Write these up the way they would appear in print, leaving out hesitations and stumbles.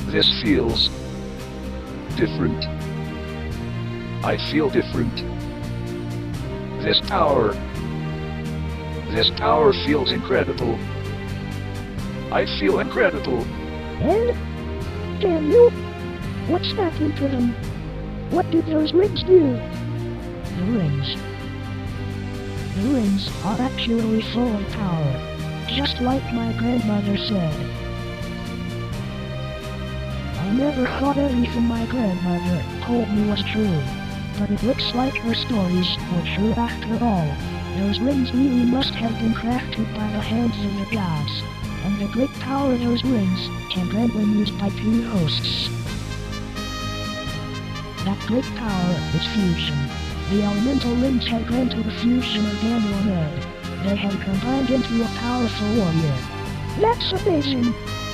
This feels different. I feel different. This power feels incredible. I feel incredible. And? Daniel? What's happened to them? What did those rings do? The rings are actually full of power, just like my grandmother said. I never thought anything my grandmother told me was true, but it looks like her stories were true after all. Those rings really must have been crafted by the hands of the gods, and the great power those rings can grant when used by pure hosts. That great power is fusion. The elemental rings have granted the fusion of Daniel and Ed. They have combined into a powerful warrior. That's amazing!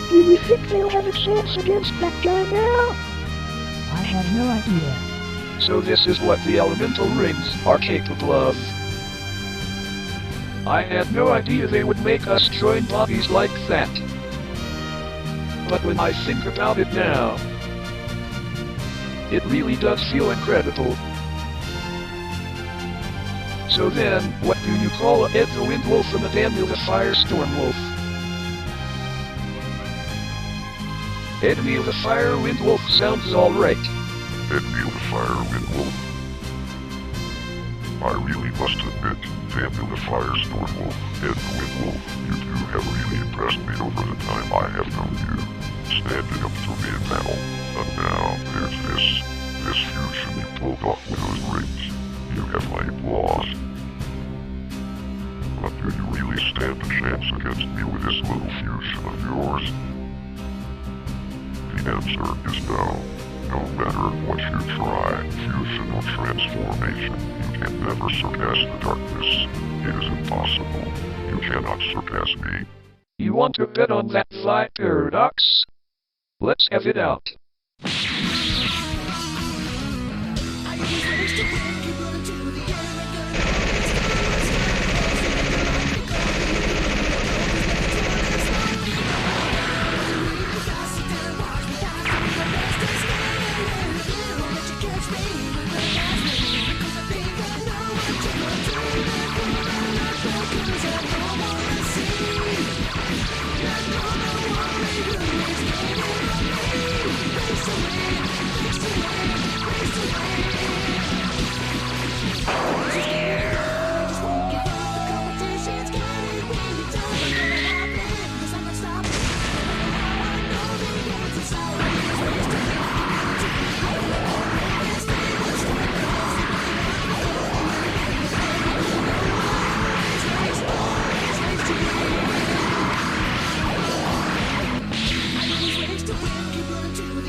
Do you think they'll have a chance against that guy now? I have no idea. So this is what the elemental rings are capable of. I had no idea they would make us join bodies like that. But when I think about it now, it really does feel incredible. So then, what do you call Ed the Windwolf and a Daniel the TheFireStormWolf? Enemy of the Fire Windwolf sounds alright. Enemy of the Fire Windwolf? I really must admit, Daniel the TheFireStormWolf, Ed the Windwolf, you two have really impressed me over the time I have known you, standing up for me in battle. But now, there's this fusion you pulled off with those rings. You have my applause. But do you really stand a chance against me with this little fusion of yours? The answer is no. No matter what you try, fusion or transformation, you can never surpass the darkness. It is impossible. You cannot surpass me. You want to bet on that Viparadox? Let's have it out.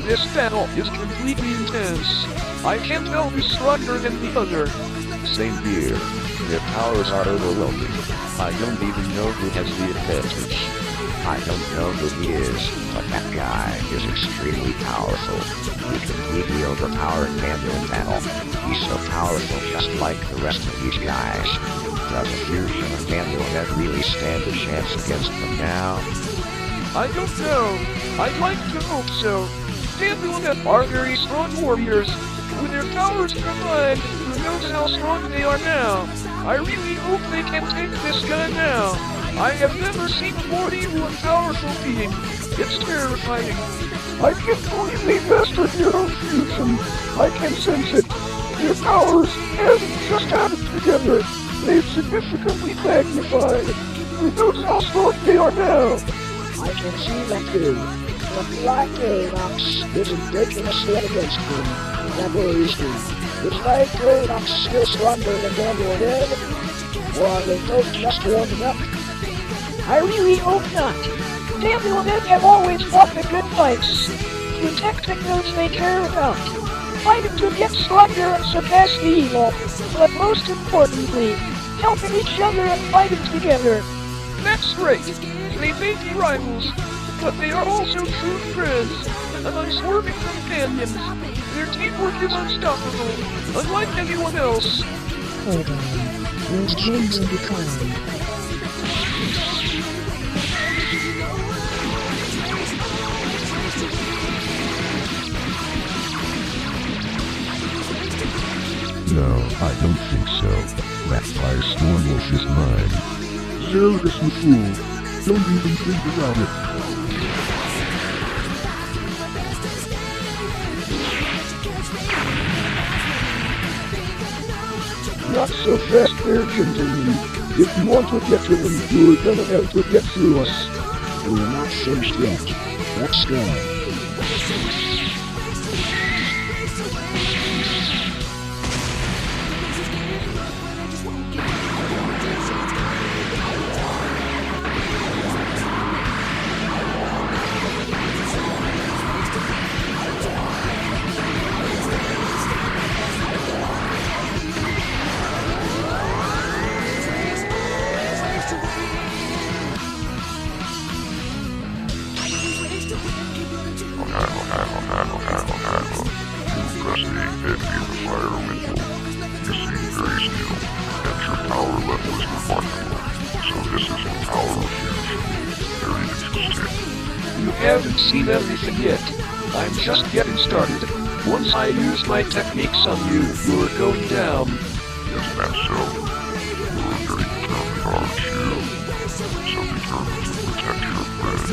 This battle is completely intense. I can't tell who's stronger than the other. Same here. Their powers are overwhelming. I don't even know who has the advantage. I don't know who he is, but that guy is extremely powerful. He completely overpowered Daniel in battle. He's so powerful just like the rest of these guys. Does a fusion of Daniel and Ed really stand a chance against them now? I don't know. I'd like to hope so. Daniel and Ed are very strong warriors. With their powers combined, who knows how strong they are now. I really hope they can take this guy now. I have never seen a more evil and powerful being. It's terrifying. I can't believe they mastered their own fusion. I can sense it. Their powers haven't just added together. They've significantly magnified. Who knows how strong they are now. I can see that too. But the Viparadox isn't breaking a sweat against him. That worries me. Is Viparadox still stronger than Daniel and Ed? Or are they both just warming up? I really hope not. Daniel and Ed have always fought the good fights, protecting those they care about, fighting to get stronger and surpass the evil, but most importantly, helping each other and fighting together. That's right. They may be rivals, but they are also true friends, and unswerving companions. Their teamwork is unstoppable, unlike anyone else. Hold on. Where's James and Decline? No, I don't think so. That TheFireStormWolf is mine. Zelda's the fool. Don't even think about it. Not so fast there, gentlemen. If you want to get to them, you're gonna have to get through us. We're not finished yet. Let's go. You haven't seen everything yet. I'm just getting started. Once I use my techniques on you, you're going down. Isn't that so? You're very determined, aren't you? So determined to protect your friends.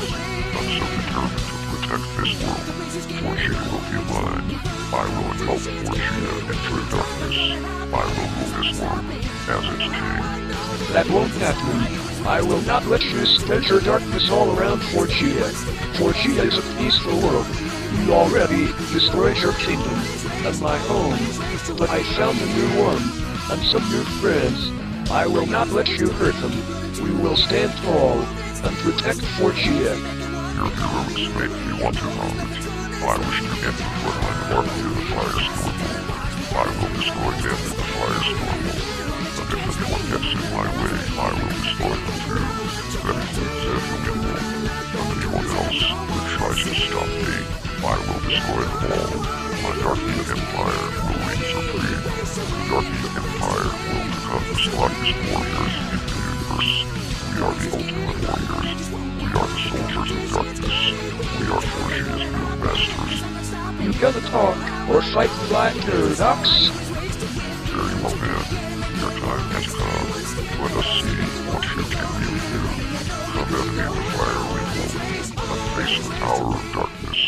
I'm so determined to protect this world. Fortuna will be mine. I will engulf Fortuna into darkness. I will rule this world as its king. That won't happen. I will not let you spread your darkness all around Fortuna. Fortuna is a peaceful world. You already destroyed your kingdom and my home, but I found a new one and some new friends. I will not let you hurt them. We will stand tall and protect Fortuna. Your heroics make me want to vomit. I wish to end the bloodline of army of the TheFireStormWolf. I will destroy them with the TheFireStormWolf. But if anyone gets in my way, I will destroy them too. That includes everyone and anyone else who tries to stop me. I will destroy them all. My Darkia Empire will reign supreme. The Darkia Empire will become the strongest warriors in the universe. We are the ultimate warriors. We are the soldiers of darkness. We are Fortuna's new masters. You gonna talk or fight Viparadox? Very well, man. Your time has come. Let us see what you can really do. Come at me with fire wind and face the power of darkness.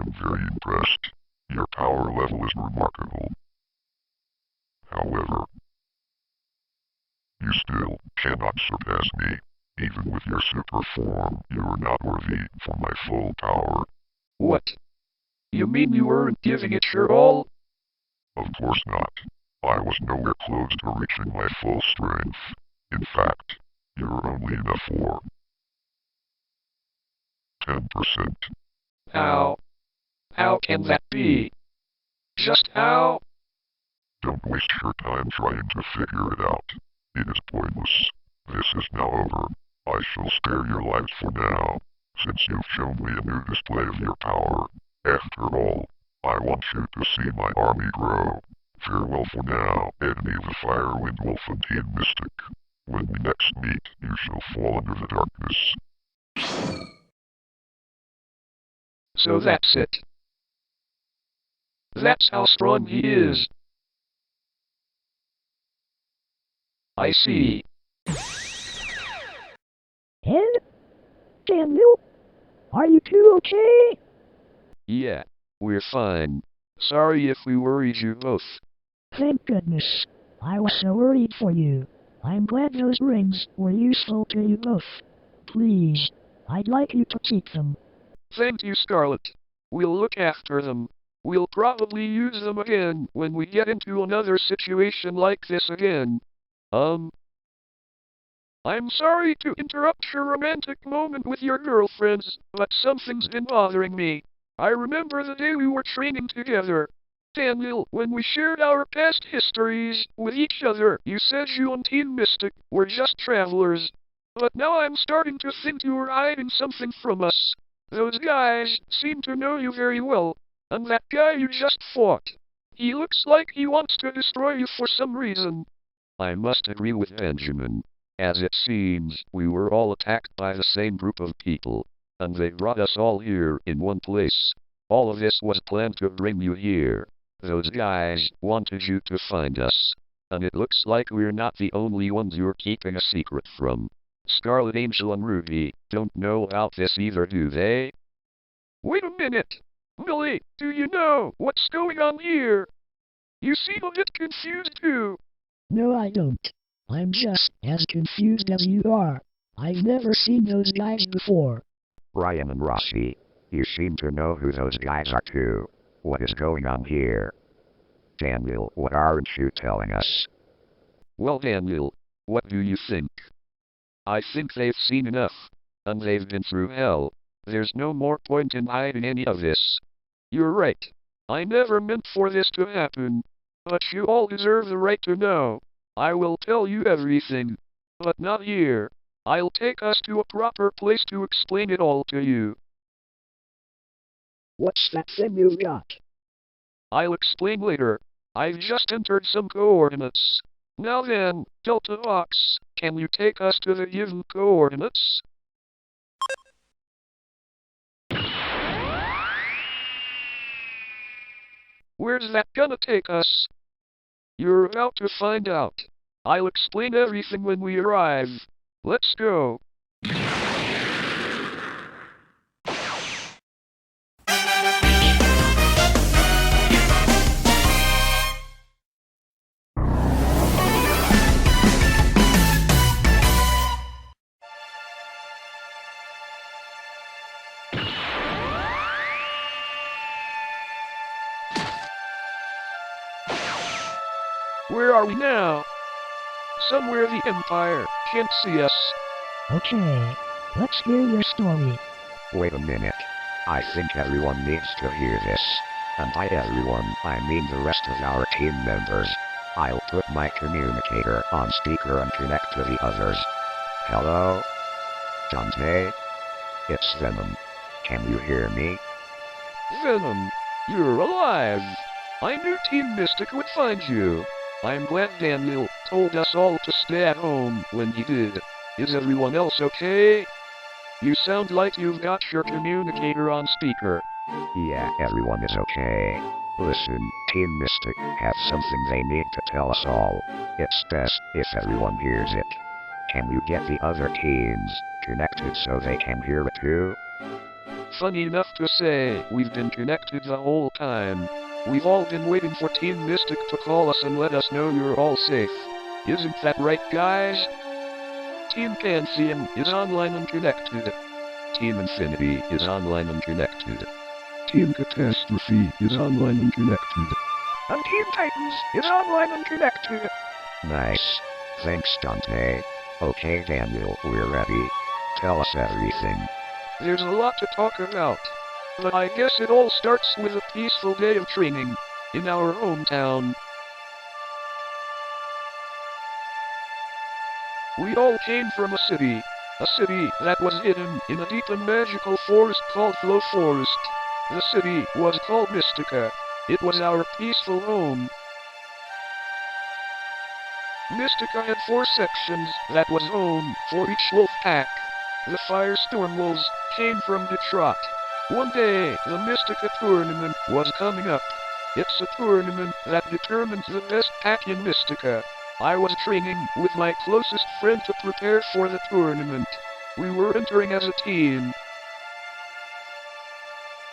I'm very impressed. Your power level is remarkable. However, you still cannot surpass me. Even with your super form, you are not worthy for my full power. What? You mean you weren't giving it your all? Of course not. I was nowhere close to reaching my full strength. In fact, you're only in a 10%. How? How can that be? Just how? Don't waste your time trying to figure it out. It is pointless. This is now over. I shall spare your lives for now, since you've shown me a new display of your power. After all, I want you to see my army grow. Farewell for now, enemy of the Fire, Windwolf, and Team Mystic. When we next meet, you shall fall under the darkness. So that's it. That's how strong he is. I see. And Daniel, Are you two okay? Yeah, we're fine. Sorry if we worried you both. Thank goodness. I was so worried for you. I'm glad those rings were useful to you both. Please, I'd like you to keep them. Thank you, Scarlet. We'll look after them. We'll probably use them again when we get into another situation like this again. I'm sorry to interrupt your romantic moment with your girlfriends, but something's been bothering me. I remember the day we were training together. Daniel, when we shared our past histories with each other, you said you and Team Mystic were just travelers. But now I'm starting to think you were hiding something from us. Those guys seem to know you very well, and that guy you just fought. He looks like he wants to destroy you for some reason. I must agree with Benjamin. As it seems, we were all attacked by the same group of people, and they brought us all here in one place. All of this was planned to bring you here. Those guys wanted you to find us. And it looks like we're not the only ones you're keeping a secret from. Scarlet Angel and Ruby don't know about this either, do they? Wait a minute! Millie, do you know what's going on here? You seem a bit confused too. No, I don't. I'm just as confused as you are. I've never seen those guys before. Ryan and Rossi, you seem to know who those guys are too. What is going on here? Daniel, what aren't you telling us? Well, Daniel, what do you think? I think they've seen enough, and they've been through hell. There's no more point in hiding any of this. You're right. I never meant for this to happen, but you all deserve the right to know. I will tell you everything, but not here. I'll take us to a proper place to explain it all to you. What's that thing you got? I'll explain later. I've just entered some coordinates. Now then, Delta Vox, can you take us to the given coordinates? Where's that gonna take us? You're about to find out. I'll explain everything when we arrive. Let's go. Where are we now? Somewhere the Empire can't see us. Okay, let's hear your story. Wait a minute. I think everyone needs to hear this. And by everyone, I mean the rest of our team members. I'll put my communicator on speaker and connect to the others. Hello? Dante? It's Venom. Can you hear me? Venom, you're alive. I knew Team Mystic would find you. I'm glad Daniel told us all to stay at home when he did. Is everyone else okay? You sound like you've got your communicator on speaker. Yeah, everyone is okay. Listen, Team Mystic has something they need to tell us all. It's best if everyone hears it. Can you get the other teams connected so they can hear it too? Funny enough to say, we've been connected the whole time. We've all been waiting for Team Mystic to call us and let us know you're all safe. Isn't that right, guys? Team Pantheon is online and connected. Team Infinity is online and connected. Team Catastrophe is online and connected. And Team Titans is online and connected. Nice. Thanks, Dante. Okay, Daniel, we're ready. Tell us everything. There's a lot to talk about. But I guess it all starts with a peaceful day of training in our hometown. We all came from a city that was hidden in a deep and magical forest called Flow Forest. The city was called Mystica. It was our peaceful home. Mystica had 4 sections that was home for each wolf pack. The TheFireStormWolves came from Detroit. One day, the Mystica tournament was coming up. It's a tournament that determines the best pack in Mystica. I was training with my closest friend to prepare for the tournament. We were entering as a team.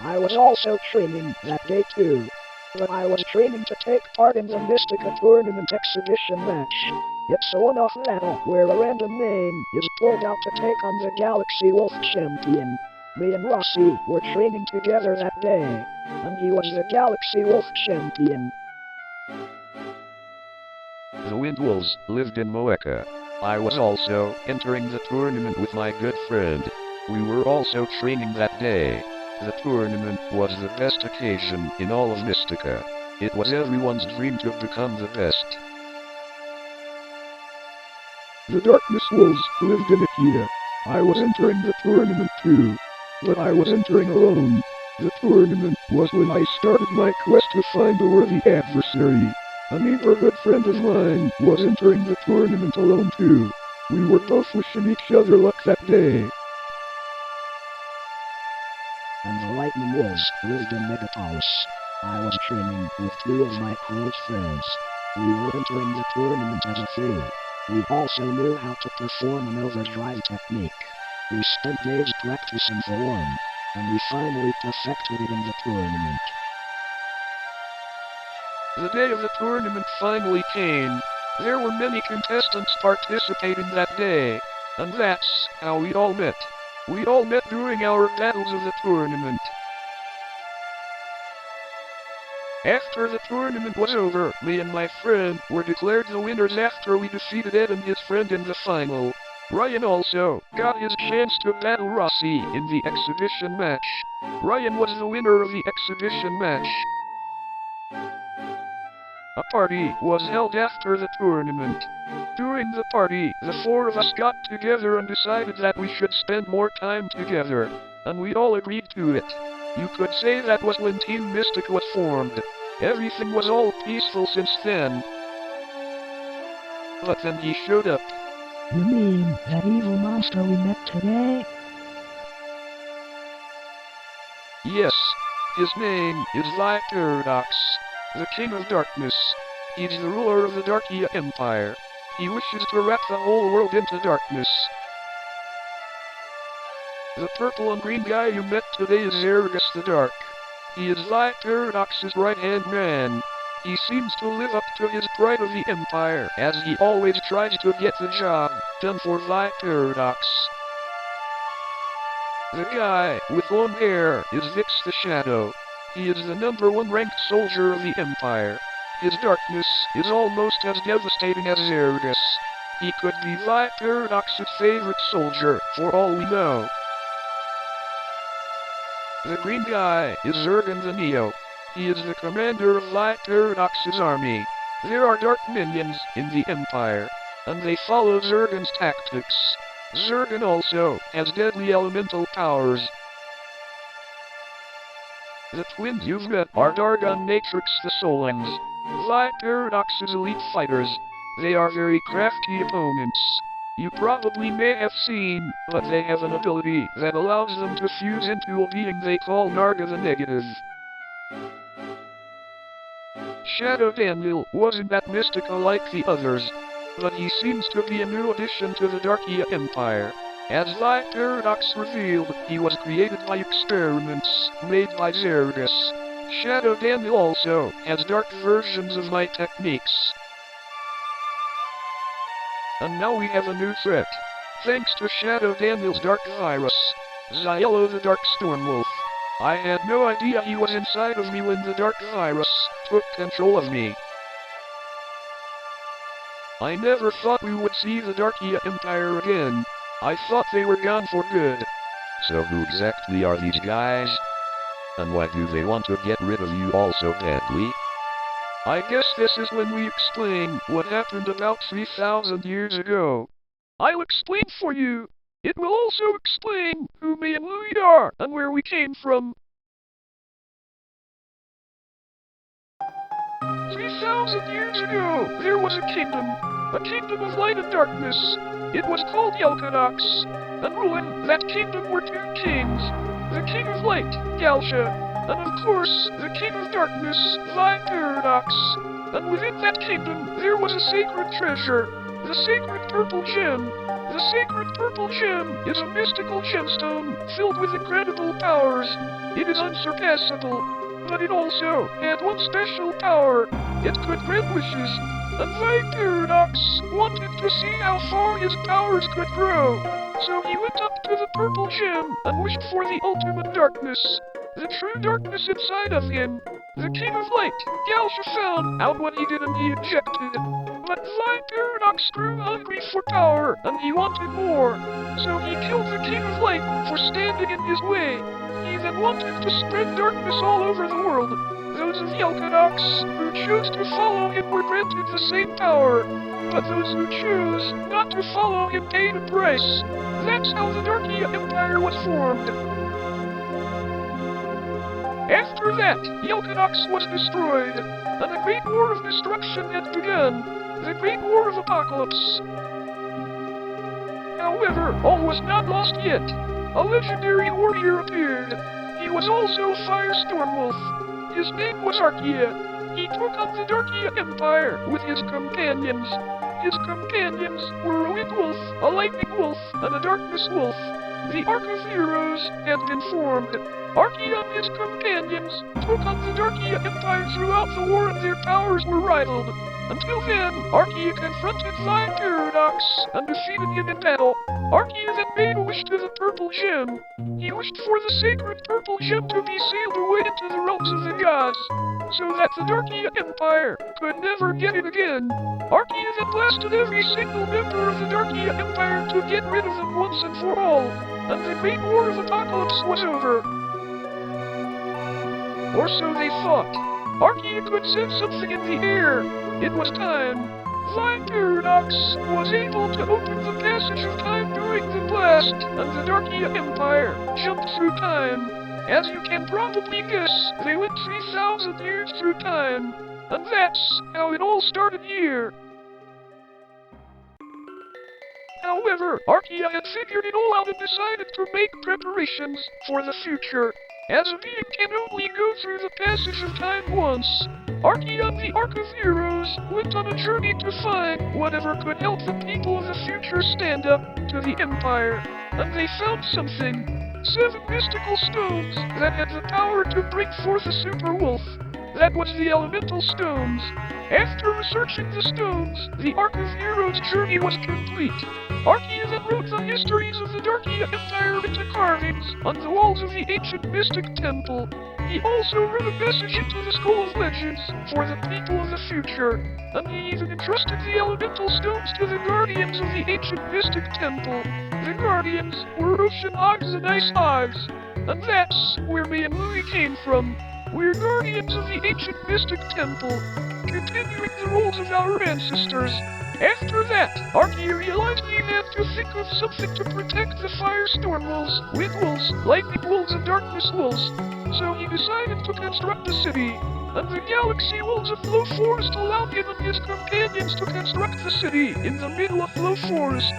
I was also training that day too. But I was training to take part in the Mystica tournament exhibition match. It's a one-off battle where a random name is pulled out to take on the Galaxy Wolf champion. Me and Rossi were training together that day, and he was the Galaxy Wolf champion. The Wind Wolves lived in Moeka. I was also entering the tournament with my good friend. We were also training that day. The tournament was the best occasion in all of Mystica. It was everyone's dream to become the best. The Darkness Wolves lived in Ikea. I was entering the tournament too, but I was entering alone. The tournament was when I started my quest to find a worthy adversary. A neighborhood friend of mine was entering the tournament alone too. We were both wishing each other luck that day. And the Lightning Wolves lived in Megapolis. I was training with two of my close friends. We were entering the tournament as a three. We also knew how to perform an overdrive technique. We spent days practicing for one, and we finally perfected it in the tournament. The day of the tournament finally came. There were many contestants participating that day, and that's how we all met. We all met during our battles of the tournament. After the tournament was over, me and my friend were declared the winners after we defeated Ed and his friend in the final. Ryan also got his chance to battle Rossi in the exhibition match. Ryan was the winner of the exhibition match. A party was held after the tournament. During the party, the four of us got together and decided that we should spend more time together, and we all agreed to it. You could say that was when Team Mystica was formed. Everything was all peaceful since then. But then he showed up. You mean that evil monster we met today? Yes, his name is Viparadox, the King of Darkness. He's the ruler of the Darkia Empire. He wishes to wrap the whole world into darkness. The purple and green guy you met today is Zergus the Dark. He is Viparadox's right-hand man. He seems to live up to his pride of the Empire, as he always tries to get the job done for Viparadox. The guy with long hair is Vix the Shadow. He is the #1 ranked soldier of the Empire. His darkness is almost as devastating as Zergus. He could be Viparadox's favorite soldier, for all we know. The green guy is Zergan the Neo. He is the commander of Viparadox's army. There are dark minions in the Empire, and they follow Zergan's tactics. Zergan also has deadly elemental powers. The twins you've met are Dargon Matrix the Solings, Viparadox's elite fighters. They are very crafty opponents. You probably may have seen, but they have an ability that allows them to fuse into a being they call Narga the Negative. Shadow Daniel wasn't that Mystica like the others, but he seems to be a new addition to the Darkia Empire. As Viparadox revealed, he was created by experiments made by Zergus. Shadow Daniel also has dark versions of my techniques. And now we have a new threat. Thanks to Shadow Daniel's dark virus, Zyello the Dark Stormwolf. I had no idea he was inside of me when the dark virus took control of me. I never thought we would see the Darkia Empire again. I thought they were gone for good. So who exactly are these guys? And why do they want to get rid of you all so badly? I guess this is when we explain what happened about 3,000 years ago. I'll explain for you. It will also explain who me and Louie are and where we came from. 3,000 years ago, there was a kingdom of light and darkness. It was called Yelkadox, and ruling that kingdom were two kings, the King of Light, Galsha, and of course, the King of Darkness, Viparadox. And within that kingdom, there was a sacred treasure, the sacred purple gem. The sacred purple gem is a mystical gemstone filled with incredible powers. It is unsurpassable, but it also had one special power. It could grant wishes, and Viparadox wanted to see how far his powers could grow. So he went up to the purple gem and wished for the ultimate darkness, the true darkness inside of him. The King of Light, Galsha, found out what he did and he ejected. But Viparadox grew hungry for power, and he wanted more. So he killed the King of Light for standing in his way. He then wanted to spread darkness all over the world. Those of Viparadox who chose to follow him were granted the same power. But those who chose not to follow him paid a price. That's how the Darkia Empire was formed. After that, Viparadox was destroyed, and a great war of destruction had begun, the Great War of Apocalypse. However, all was not lost yet. A legendary warrior appeared. He was also TheFireStormWolf. His name was Arkia. He took on the Darkia Empire with his companions. His companions were a wind wolf, a lightning wolf, and a darkness wolf. The Ark of Heroes had been formed. Arkia and his companions took on the Darkia Empire throughout the war and their powers were rivaled. Until then, Arkia confronted Viparadox and defeated him in battle. Arkia then made a wish to the purple gem. He wished for the sacred purple gem to be sealed away into the realms of the gods, so that the Darkia Empire could never get it again. Arkia then blasted every single member of the Darkia Empire to get rid of them once and for all, and the Great War of Apocalypse was over. Or so they thought. Arkia could sense something in the air. It was time. Viparadox was able to open the passage of time during the blast, and the Darkia Empire jumped through time. As you can probably guess, they went 3,000 years through time, and that's how it all started here. However, Arkia had figured it all out and decided to make preparations for the future. As a being can only go through the passage of time once, Arkia and the Ark of Heroes went on a journey to find whatever could help the people of the future stand up to the Empire. And they found something. 7 mystical stones that had the power to bring forth a super wolf. That was the elemental stones. After researching the stones, the Ark of Heroes' journey was complete. Arkia then wrote the histories of the Darkia Empire into carvings on the walls of the ancient Mystic Temple. He also wrote a message into the Scroll of Legends for the people of the future, and he even entrusted the elemental stones to the guardians of the ancient Mystic Temple. The guardians were Ocean Hogs and Ice Hogs, and that's where me and Louie came from. We're guardians of the ancient Mystic Temple, continuing the roles of our ancestors. After that, Arkia realized he had to think of something to protect the TheFireStormWolves, Wind Wolves, Lightning Wolves, and Darkness Wolves. So he decided to construct a city, and the Galaxy Wolves of Flow Forest allowed him and his companions to construct the city in the middle of Flow Forest,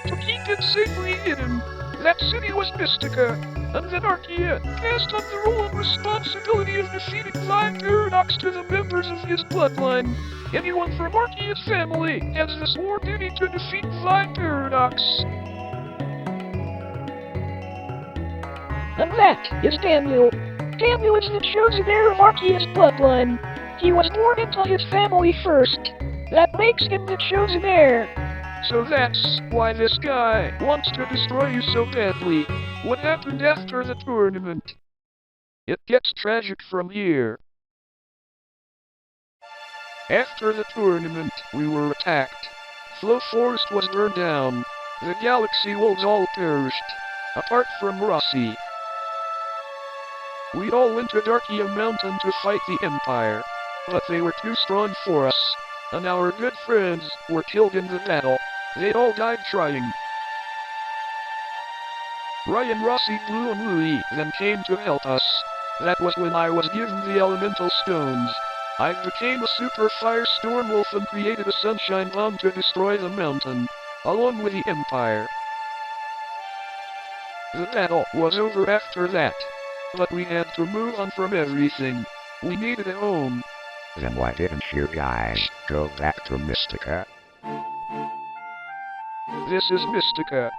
to keep it safely hidden. That city was Mystica, and then Arkia passed on the role and responsibility of defeating Viparadox to the members of his bloodline. Anyone from Arkia's family has the sworn duty to defeat Viparadox. And that is Daniel. Daniel is the chosen heir of Arkia's bloodline. He was born into his family first. That makes him the chosen heir. So that's why this guy wants to destroy you so badly. What happened after the tournament? It gets tragic from here. After the tournament, we were attacked. Flow Forest was burned down. The Galaxy Wolves all perished, apart from Rossi. We all went to Darkia Mountain to fight the Empire, but they were too strong for us, and our good friends were killed in the battle. They all died trying. Ryan, Rossi, Blue, and Louie then came to help us. That was when I was given the elemental stones. I became a super TheFireStormWolf and created a sunshine bomb to destroy the mountain, along with the Empire. The battle was over after that, but we had to move on from everything. We needed a home. Then why didn't you guys go back to Mystica? This is Mystica.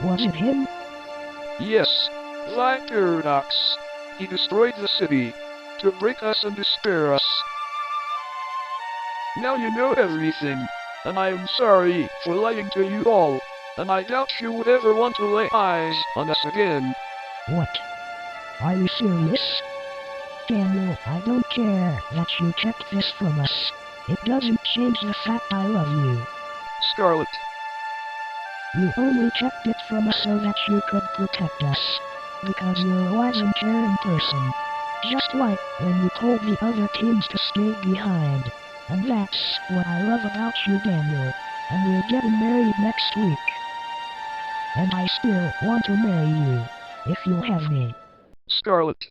Was it him? Yes, Viparadox. He destroyed the city to break us and despair us. Now you know everything, and I am sorry for lying to you all, and I doubt you would ever want to lay eyes on us again. What? Are you serious? Daniel, I don't care that you kept this from us. It doesn't change the fact I love you. Scarlet, You only kept it from us so that you could protect us. Because you're a wise and caring person. Just like when you told the other teams to stay behind. And that's what I love about you, Daniel. And we're getting married next week. And I still want to marry you, if you'll have me. Scarlet.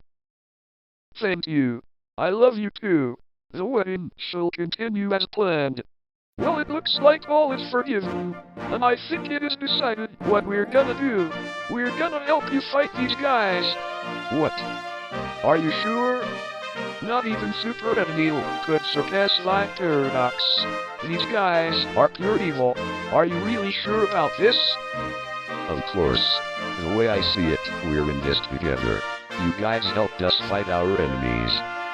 Thank you. I love you too. The wedding shall continue as planned. Well, it looks like all is forgiven, and I think it is decided what we're gonna do. We're gonna help you fight these guys. What? Are you sure? Not even Super Daniel could surpass Viparadox. These guys are pure evil. Are you really sure about this? Of course. The way I see it, we're in this together. You guys helped us fight our enemies.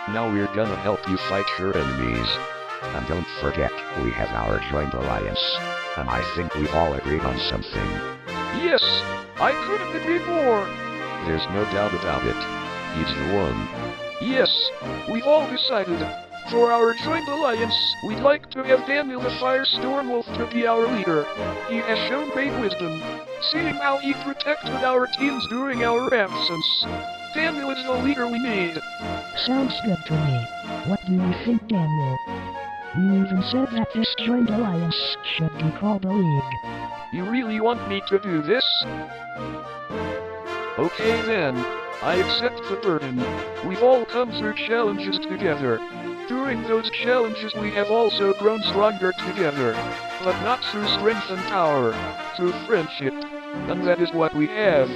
Now we're gonna help you fight your enemies. And don't forget, we have our joint alliance. And I think we've all agreed on something. Yes, I couldn't agree more. There's no doubt about it. He's the one. Yes, we've all decided. For our joint alliance, we'd like to have Daniel the TheFireStormWolf to be our leader. He has shown great wisdom, seeing how he protected our teams during our absence. Daniel is the leader we need. Sounds good to me. What do you think, Daniel? You even said that this joint alliance should be called a league. You really want me to do this? Okay then, I accept the burden. We've all come through challenges together. During those challenges we have also grown stronger together. But not through strength and power, through friendship. And that is what we have.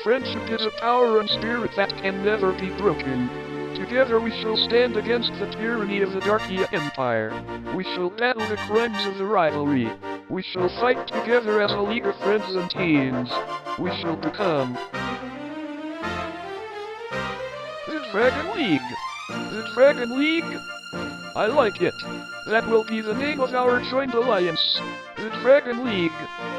Friendship is a power and spirit that can never be broken. Together we shall stand against the tyranny of the Darkia Empire. We shall battle the crimes of the rivalry. We shall fight together as a league of friends and teams. We shall become the Dragon League. The Dragon League? I like it. That will be the name of our joint alliance. The Dragon League.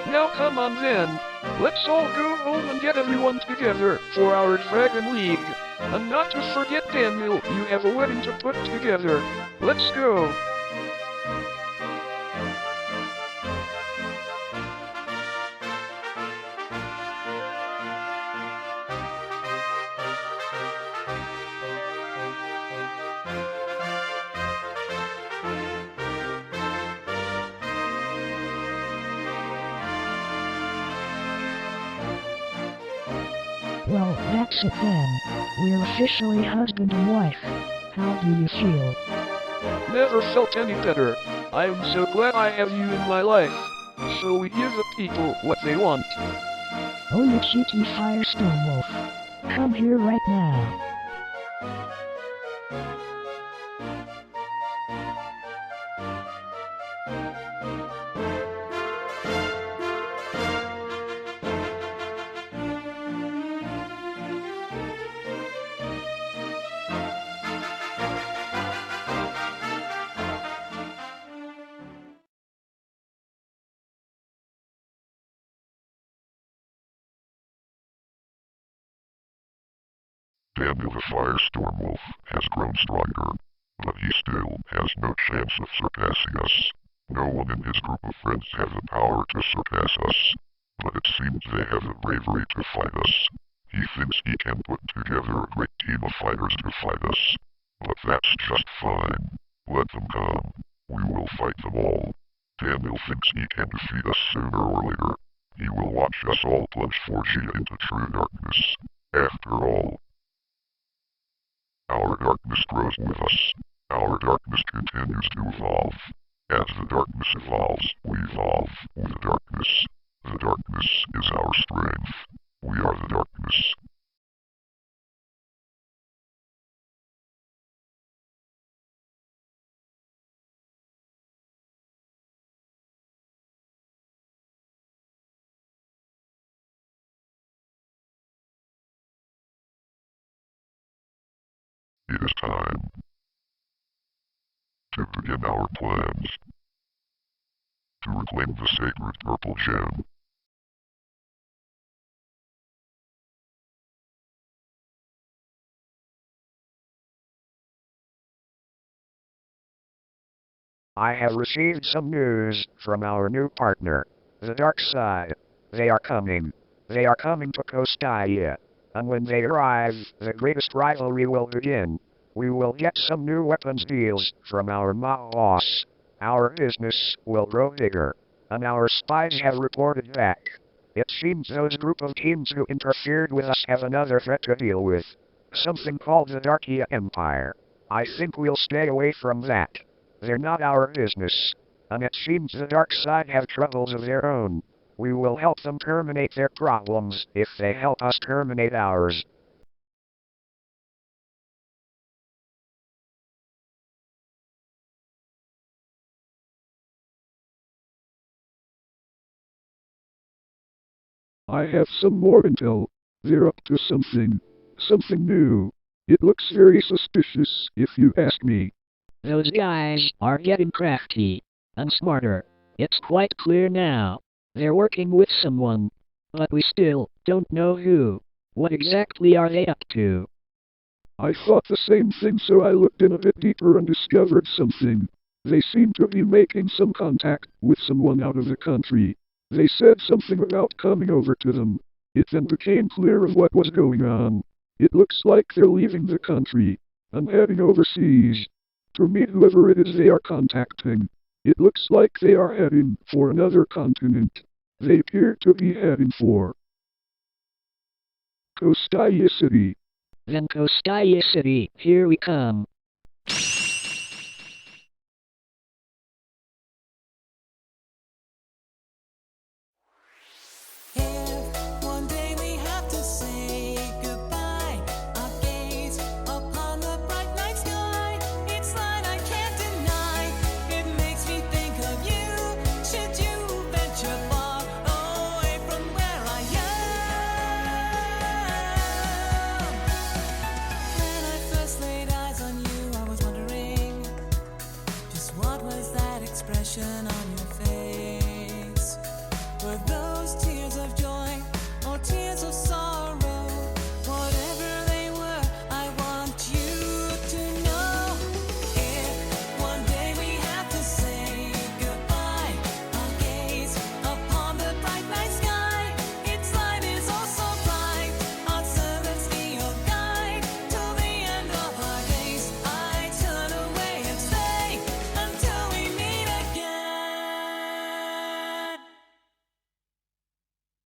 Now come on then. Let's all go home and get everyone together for our Dragon League. And not to forget, Daniel, you have a wedding to put together. Let's go. Well, that's it then. We're officially husband and wife. How do you feel? Never felt any better. I am so glad I have you in my life. Shall we give the people what they want? Oh, you cheeky TheFireStormWolf. Come here right now. Daniel the TheFireStormWolf has grown stronger, but he still has no chance of surpassing us. No one in his group of friends has the power to surpass us, but it seems they have the bravery to fight us. He thinks he can put together a great team of fighters to fight us, but that's just fine. Let them come. We will fight them all. Daniel thinks he can defeat us sooner or later. He will watch us all plunge 4G into true darkness. After all, Our darkness grows with us. Our darkness continues to evolve. As the darkness evolves, we evolve with the darkness. The darkness is our strength. We are the darkness. It is time to begin our plans to reclaim the sacred purple gem. I have received some news from our new partner, the Dark Side. They are coming. They are coming to Kostaya. And when they arrive, the greatest rivalry will begin. We will get some new weapons deals from our boss. Our business will grow bigger. And our spies have reported back. It seems those group of teams who interfered with us have another threat to deal with. Something called the Darkia Empire. I think we'll stay away from that. They're not our business. And it seems the dark side have troubles of their own. We will help them terminate their problems if they help us terminate ours. I have some more intel. They're up to something. Something new. It looks very suspicious, if you ask me. Those guys are getting crafty and smarter. It's quite clear now. They're working with someone. But we still don't know who. What exactly are they up to? I thought the same thing, so I looked in a bit deeper and discovered something. They seem to be making some contact with someone out of the country. They said something about coming over to them. It then became clear of what was going on. It looks like they're leaving the country and heading overseas. To meet whoever it is they are contacting. It looks like they are heading for another continent. They appear to be heading for Kostaya City. Then Kostaya City, here we come. One day we have to say goodbye. Our gaze upon the bright night sky. It's light I can't deny. It makes me think of you. Should you venture far away from where I am? When I first laid eyes on you, I was wondering just what was that expression on your face? Were those tears of joy or tears of sorrow?